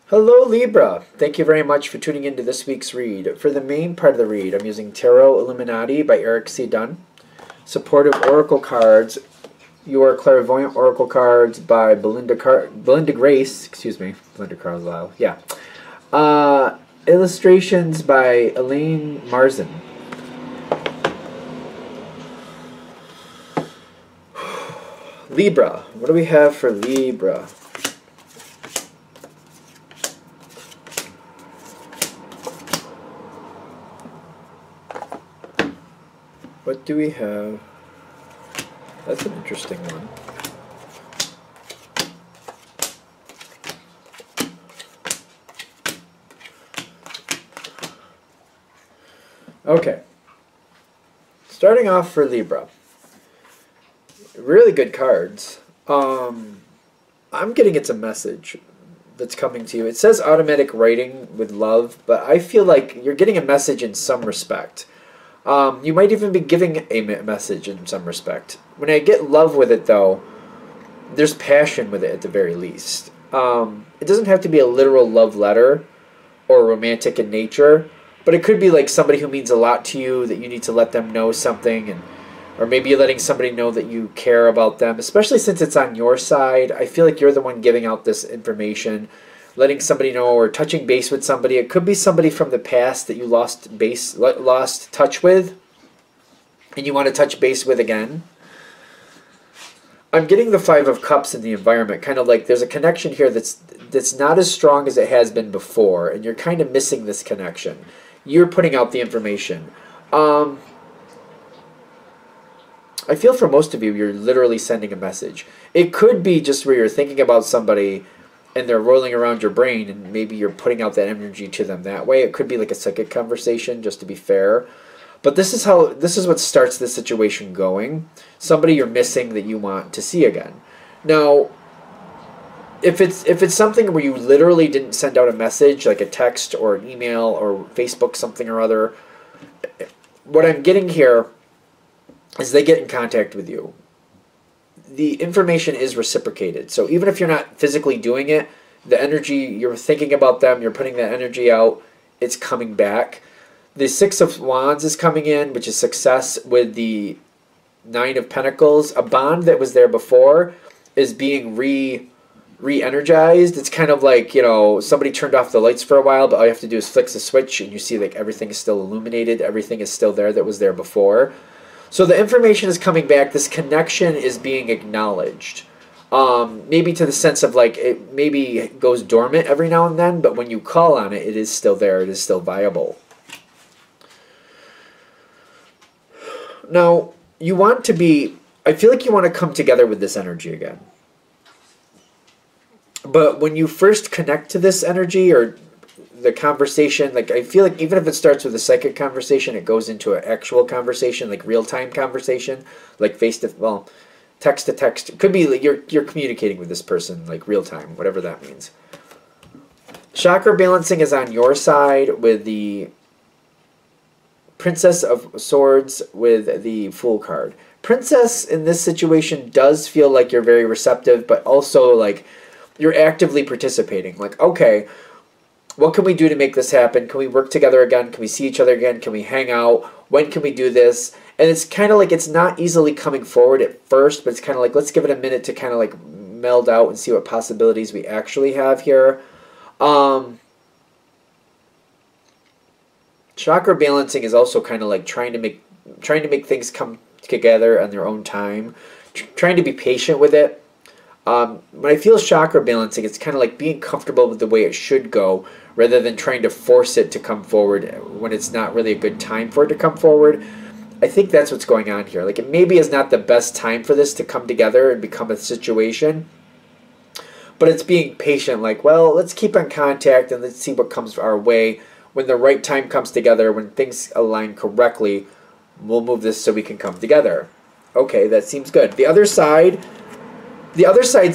Hello Libra! Thank you very much for tuning into this week's read. For the main part of the read, I'm using Tarot Illuminati by Eric C. Dunn, Supportive Oracle Cards, Your Clairvoyant Oracle Cards by Belinda Grace, Belinda Carlisle, yeah. Illustrations by Elaine Marzin. Libra, what do we have for Libra? What do we have? That's an interesting one. Okay. Starting off for Libra. Really good cards. I'm getting it's a message that's coming to you. It says automatic writing with love, but I feel like you're getting a message in some respect. You might even be giving a message in some respect. When I get love with it, though, there's passion with it at the very least. It doesn't have to be a literal love letter or romantic in nature, but it could be like somebody who means a lot to you that you need to let them know something, or maybe you're letting somebody know that you care about them, especially since it's on your side. I feel like you're the one giving out this information, letting somebody know, or touching base with somebody. It could be somebody from the past that you lost touch with, and you want to touch base with again. I'm getting the Five of Cups in the environment, kind of like there's a connection here that's not as strong as it has been before, and you're kind of missing this connection. You're putting out the information. I feel for most of you, you're literally sending a message. It could be just where you're thinking about somebody and they're rolling around your brain, and maybe you're putting out that energy to them that way. It could be like a psychic conversation, just to be fair. But this is what starts this situation going. Somebody you're missing that you want to see again. Now, if it's something where you literally didn't send out a message, like a text or an email or Facebook something or other, what I'm getting here is they get in contact with you. The information is reciprocated. So even if you're not physically doing it, the energy, you're thinking about them, you're putting that energy out, it's coming back. The Six of Wands is coming in, which is success, with the Nine of Pentacles. A bond that was there before is being re-energized. It's kind of like, you know, somebody turned off the lights for a while, but all you have to do is flick the switch and you see like everything is still illuminated, everything is still there that was there before. So the information is coming back. This connection is being acknowledged. Maybe to the sense of like it maybe goes dormant every now and then, but when you call on it, it is still there. It is still viable. Now, you want to be, I feel like you want to come together with this energy again. But when you first connect to this energy or the conversation, like I feel like even if it starts with a psychic conversation, it goes into an actual conversation, like real-time conversation, like text to text. It could be like you're communicating with this person like real-time, whatever that means. Chakra balancing is on your side with the Princess of Swords with the Fool card. Princess in this situation does feel like you're very receptive, but also like you're actively participating. Like, okay, what can we do to make this happen? Can we work together again? Can we see each other again? Can we hang out? When can we do this? And it's kind of like it's not easily coming forward at first, but it's kind of like let's give it a minute to kind of like meld out and see what possibilities we actually have here. Chakra balancing is also kind of like trying to make things come together on their own time, trying to be patient with it. When I feel chakra balancing, it's kind of like being comfortable with the way it should go rather than trying to force it to come forward when it's not really a good time for it to come forward. I think that's what's going on here. Like it maybe is not the best time for this to come together and become a situation, but it's being patient. Like, well, let's keep in contact and let's see what comes our way. When the right time comes together, when things align correctly, we'll move this so we can come together. Okay, that seems good. The other side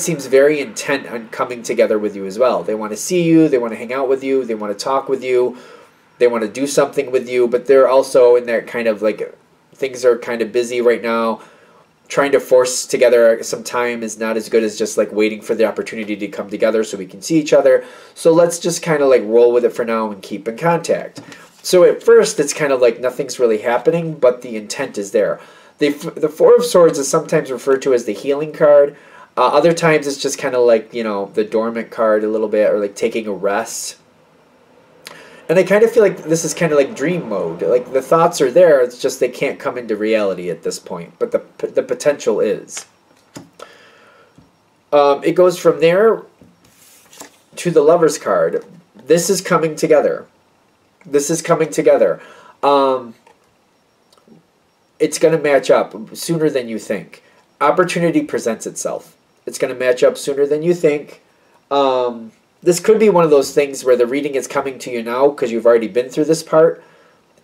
seems very intent on coming together with you as well. They want to see you, they want to hang out with you, they want to talk with you, they want to do something with you, but they're also in that kind of like, things are kind of busy right now. trying to force together some time is not as good as just like waiting for the opportunity to come together so we can see each other. So let's just kind of like roll with it for now and keep in contact. So at first it's kind of like nothing's really happening, but the intent is there. The Four of Swords is sometimes referred to as the healing card. Other times it's just kind of like, you know, the dormant card a little bit, or like taking a rest. And I kind of feel like this is kind of like dream mode. Like the thoughts are there, it's just they can't come into reality at this point. But the potential is. It goes from there to the Lover's card. This is coming together. This is coming together. It's going to match up sooner than you think. Opportunity presents itself. It's going to match up sooner than you think. This could be one of those things where the reading is coming to you now because you've already been through this part,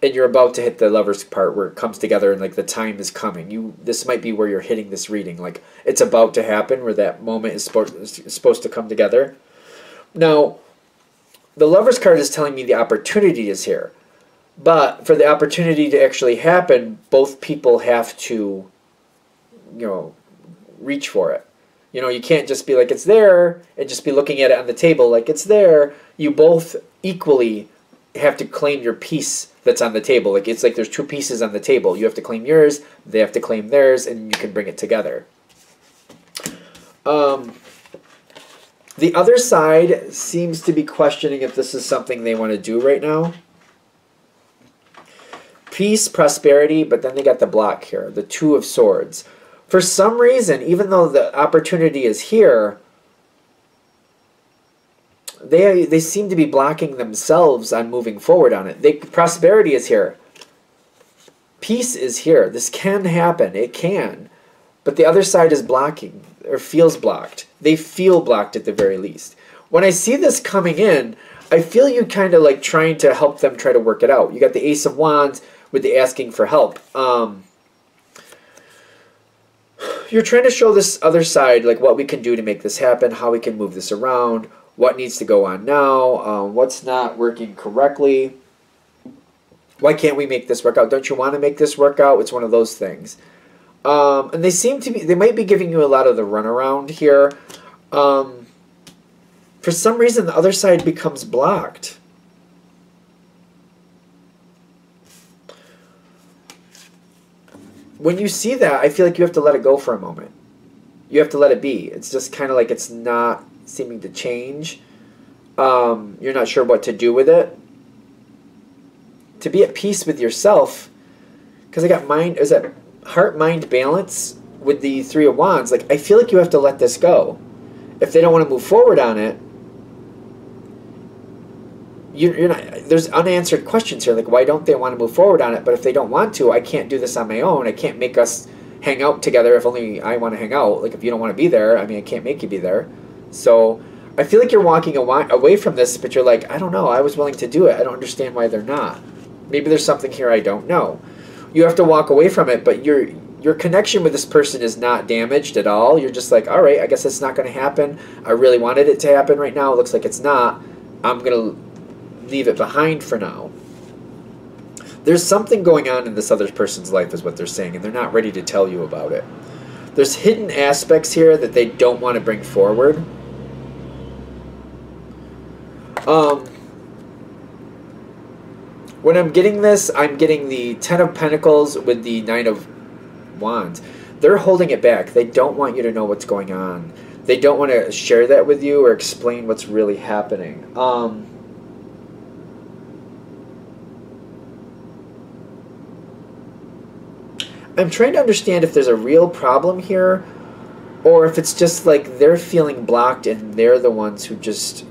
and you're about to hit the Lover's part where it comes together and like the time is coming. This might be where you're hitting this reading, like it's about to happen, where that moment is supposed to come together. Now, the Lover's card is telling me the opportunity is here, but for the opportunity to actually happen, both people have to, you know, reach for it. You know, you can't just be like, it's there, and just be looking at it on the table like it's there. You both equally have to claim your piece that's on the table. Like, it's like there's two pieces on the table. You have to claim yours, they have to claim theirs, and you can bring it together. The other side seems to be questioning if this is something they want to do right now. Peace, prosperity, but then they got the block here, the Two of Swords. For some reason, even though the opportunity is here, they seem to be blocking themselves on moving forward on it. Prosperity is here. Peace is here. This can happen. It can. But the other side is blocking, or feels blocked. They feel blocked at the very least. When I see this coming in, I feel you kind of like trying to help them try to work it out. You got the Ace of Wands with the asking for help. You're trying to show this other side like what we can do to make this happen, how we can move this around, what needs to go on now, what's not working correctly. Why can't we make this work out? Don't you want to make this work out? It's one of those things. And they might be giving you a lot of the runaround here. For some reason, the other side becomes blocked. When you see that, I feel like you have to let it go for a moment. You have to let it be. It's just kind of like it's not seeming to change. You're not sure what to do with it. To be at peace with yourself, because I got heart-mind balance with the Three of Wands. Like, I feel like you have to let this go. If they don't want to move forward on it, you're not. There's unanswered questions here. Like, why don't they want to move forward on it? But if they don't want to, I can't do this on my own. I can't make us hang out together if only I want to hang out. Like, if you don't want to be there, I mean, I can't make you be there. So I feel like you're walking away from this, but you're like, I don't know. I was willing to do it. I don't understand why they're not. Maybe there's something here I don't know. You have to walk away from it, but your connection with this person is not damaged at all. You're just like, all right, I guess it's not going to happen. I really wanted it to happen right now. It looks like it's not. I'm going to leave it behind for now. There's something going on in this other person's life is what they're saying, and they're not ready to tell you about it. There's hidden aspects here that they don't want to bring forward. When I'm getting this, I'm getting the Ten of Pentacles with the Nine of Wands. They're holding it back. They don't want you to know what's going on. They don't want to share that with you or explain what's really happening. I'm trying to understand if there's a real problem here, or if it's just like they're feeling blocked and they're the ones who just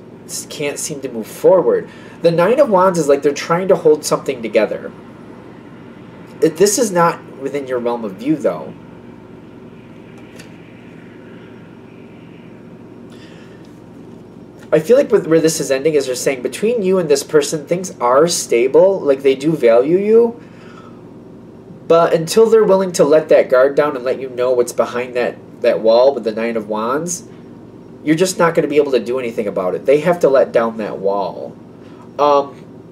can't seem to move forward. The Nine of Wands is like they're trying to hold something together. This is not within your realm of view, though. I feel like where this is ending is they're saying between you and this person, things are stable. Like, they do value you. But until they're willing to let that guard down and let you know what's behind that wall with the Nine of Wands, you're just not going to be able to do anything about it. They have to let down that wall.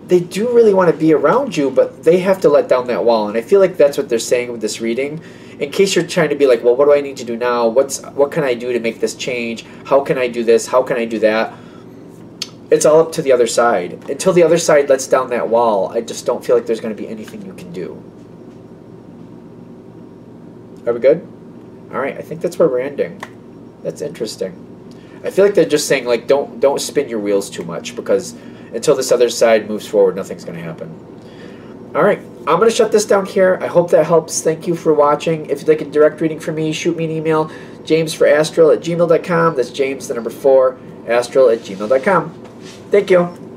They do really want to be around you, but they have to let down that wall. And I feel like that's what they're saying with this reading, in case you're trying to be like, well, what do I need to do now? What can I do to make this change? How can I do this? How can I do that? It's all up to the other side. Until the other side lets down that wall, I just don't feel like there's going to be anything you can do. Are we good? All right, I think that's where we're ending. That's interesting. I feel like they're just saying, like, don't spin your wheels too much, because until this other side moves forward, nothing's going to happen. All right, I'm going to shut this down here. I hope that helps. Thank you for watching. If you'd like a direct reading from me, shoot me an email, jamesforastral@gmail.com. That's James, the number 4, astral@gmail.com. Thank you.